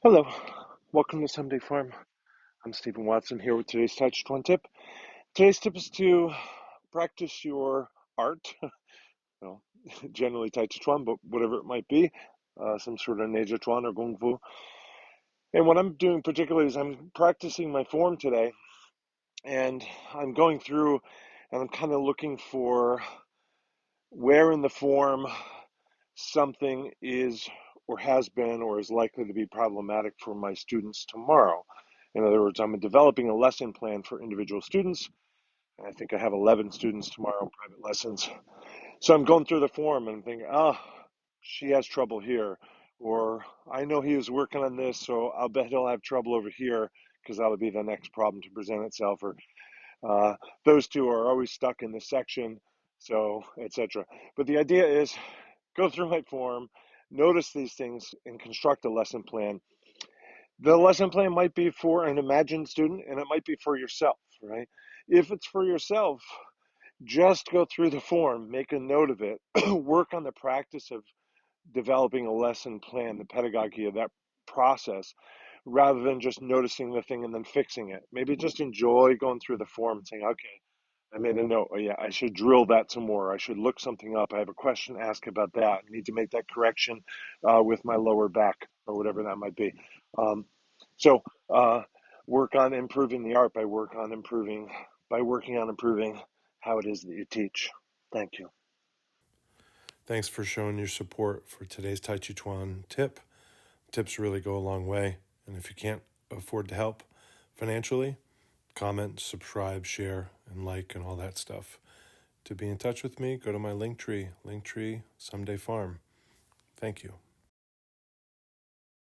Hello, welcome to Someday Farm. I'm Stephen Watson here with today's Tàijíquán Tip. Today's tip is to practice your art, well, generally Tàijíquán, but whatever it might be, some sort of Tàijíquán or Kung Fu. And what I'm doing particularly is I'm practicing my form today, and I'm going through and I'm kind of looking for where in the form something is or has been or is likely to be problematic for my students tomorrow. In other words, I'm developing a lesson plan for individual students. And I think I have 11 students tomorrow in private lessons. So I'm going through the form and I'm thinking, she has trouble here. Or I know he was working on this, so I'll bet he'll have trouble over here because that'll be the next problem to present itself. Or those two are always stuck in this section, so etc. But the idea is go through my form, notice these things, and construct a lesson plan. The lesson plan might be for an imagined student and it might be for yourself, right? If it's for yourself, just go through the form, make a note of it, work on the practice of developing a lesson plan, the pedagogy of that process, rather than just noticing the thing and then fixing it. Maybe just enjoy going through the form and saying, okay, I made a note. Oh, yeah, I should drill that some more. I should look something up. I have a question to ask about that. I need to make that correction with my lower back or whatever that might be. Um, so work on improving the art by working on improving how it is that you teach. Thank you. Thanks for showing your support for today's Tàijíquán tip. Tips really go a long way, and if you can't afford to help financially, comment, subscribe, share, and like, and all that stuff. To be in touch with me, go to my Linktree, Someday Farm. Thank you.